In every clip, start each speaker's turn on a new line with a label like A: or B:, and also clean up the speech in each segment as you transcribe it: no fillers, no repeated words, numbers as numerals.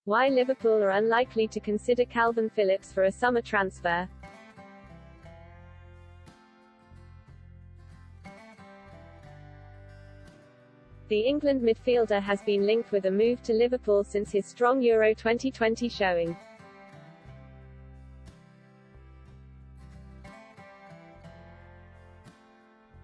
A: Why Liverpool are unlikely to consider Kalvin Phillips for a summer transfer. The England midfielder has been linked with a move to Liverpool since his strong Euro 2020 showing.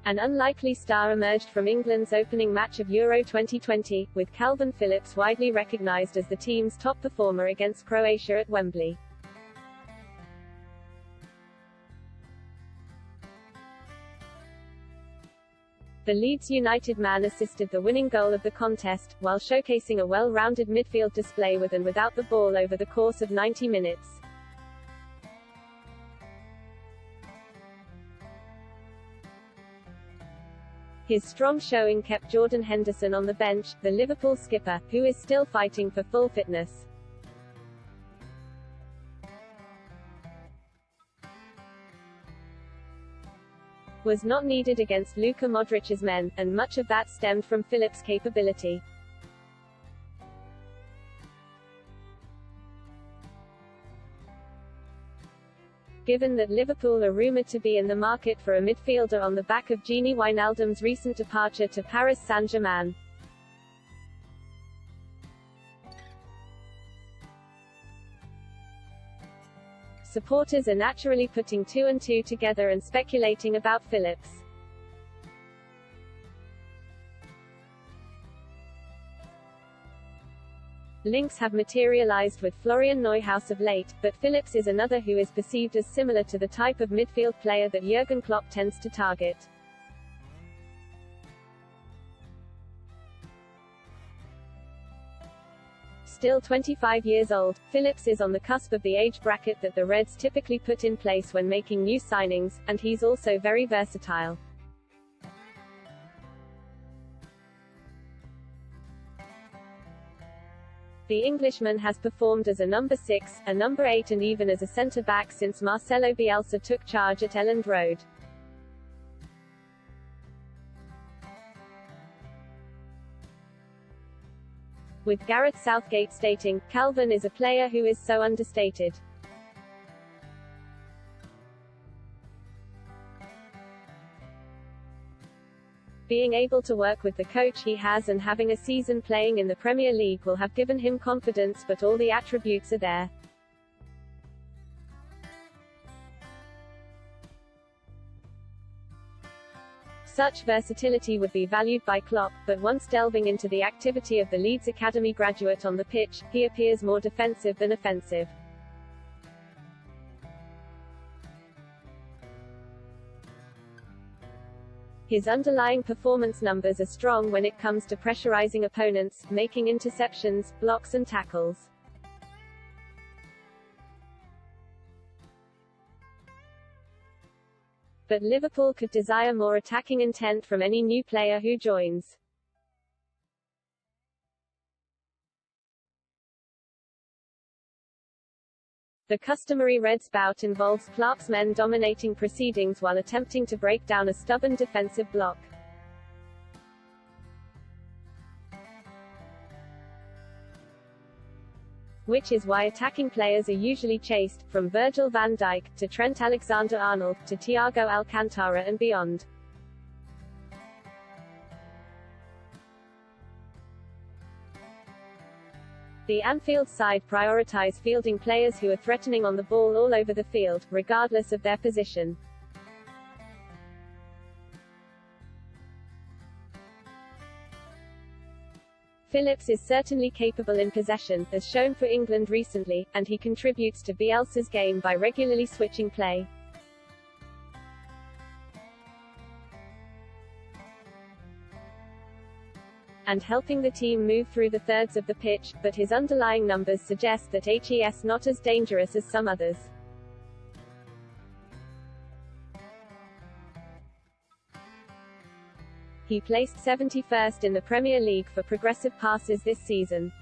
A: An unlikely star emerged from England's opening match of Euro 2020, with Kalvin Phillips widely recognised as the team's top performer against Croatia at Wembley. The Leeds United man assisted the winning goal of the contest, while showcasing a well-rounded midfield display with and without the ball over the course of 90 minutes. His strong showing kept Jordan Henderson on the bench, the Liverpool skipper, who is still fighting for full fitness. Was not needed against Luka Modric's men, and much of that stemmed from Phillips' capability. Given that Liverpool are rumoured to be in the market for a midfielder on the back of Gini Wijnaldum's recent departure to Paris Saint-Germain. Supporters are naturally putting two and two together and speculating about Phillips. Links have materialized with Florian Neuhaus of late, but Phillips is another who is perceived as similar to the type of midfield player that Jurgen Klopp tends to target. Still 25 years old, Phillips is on the cusp of the age bracket that the Reds typically put in place when making new signings, and he's also very versatile. The Englishman has performed as a number 6, a number 8 and even as a centre-back since Marcelo Bielsa took charge at Elland Road. With Gareth Southgate stating, "Kalvin is a player who is so understated." Being able to work with the coach he has and having a season playing in the Premier League will have given him confidence, but all the attributes are there. Such versatility would be valued by Klopp, but once delving into the activity of the Leeds Academy graduate on the pitch, he appears more defensive than offensive. His underlying performance numbers are strong when it comes to pressurizing opponents, making interceptions, blocks and tackles. But Liverpool could desire more attacking intent from any new player who joins. The customary Reds bout involves Klopp's men dominating proceedings while attempting to break down a stubborn defensive block. Which is why attacking players are usually chased, from Virgil van Dijk, to Trent Alexander-Arnold, to Thiago Alcantara and beyond. The Anfield side prioritize fielding players who are threatening on the ball all over the field, regardless of their position. Phillips is certainly capable in possession, as shown for England recently, and he contributes to Bielsa's game by regularly switching play. And helping the team move through the thirds of the pitch, but his underlying numbers suggest that he's not as dangerous as some others. He placed 71st in the Premier League for progressive passes this season.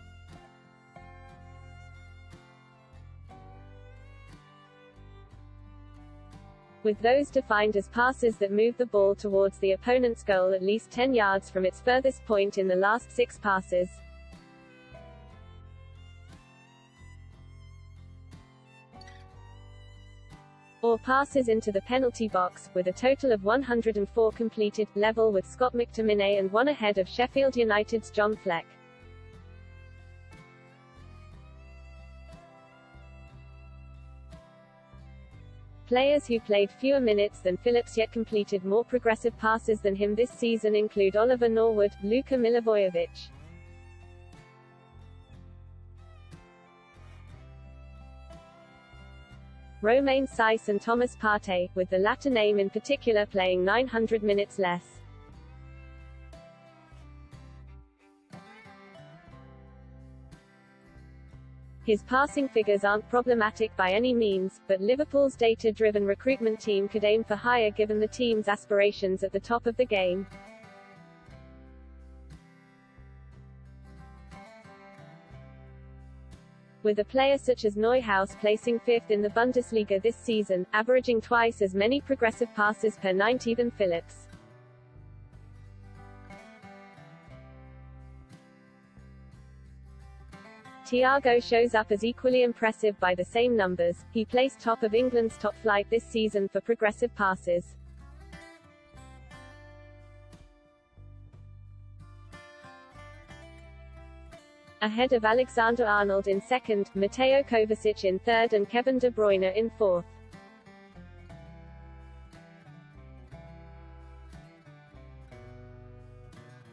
A: With those defined as passes that move the ball towards the opponent's goal at least 10 yards from its furthest point in the last 6 passes. or passes into the penalty box, with a total of 104 completed, level with Scott McTominay and one ahead of Sheffield United's John Fleck. Players who played fewer minutes than Phillips yet completed more progressive passes than him this season include Oliver Norwood, Luka Milivojevic, Romain Saiss and Thomas Partey, with the latter name in particular playing 900 minutes less. His passing figures aren't problematic by any means, but Liverpool's data-driven recruitment team could aim for higher given the team's aspirations at the top of the game. With a player such as Neuhaus placing 5th in the Bundesliga this season, averaging twice as many progressive passes per 90 than Phillips. Thiago shows up as equally impressive by the same numbers. He placed top of England's top flight this season for progressive passes. Ahead of Alexander-Arnold in second, Mateo Kovacic in third and Kevin De Bruyne in fourth.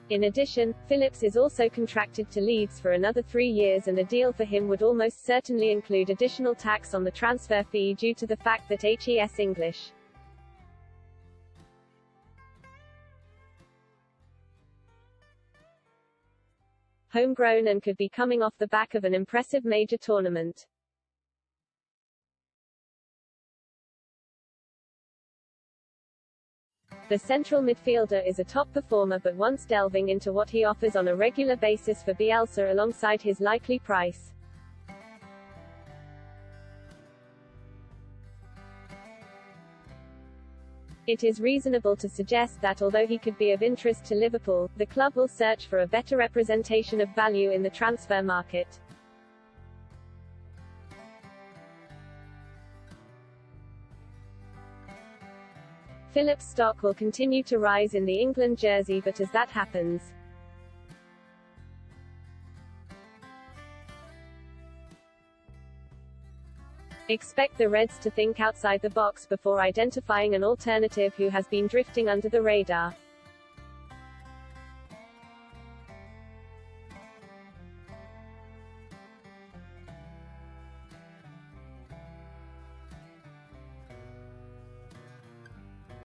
A: In addition, Phillips is also contracted to Leeds for another 3 years, and a deal for him would almost certainly include additional tax on the transfer fee due to the fact that HES English. Homegrown and could be coming off the back of an impressive major tournament. The central midfielder is a top performer, but once delving into what he offers on a regular basis for Bielsa alongside his likely price. It is reasonable to suggest that although he could be of interest to Liverpool, the club will search for a better representation of value in the transfer market. Phillips' stock will continue to rise in the England jersey, but as that happens, expect the Reds to think outside the box before identifying an alternative who has been drifting under the radar.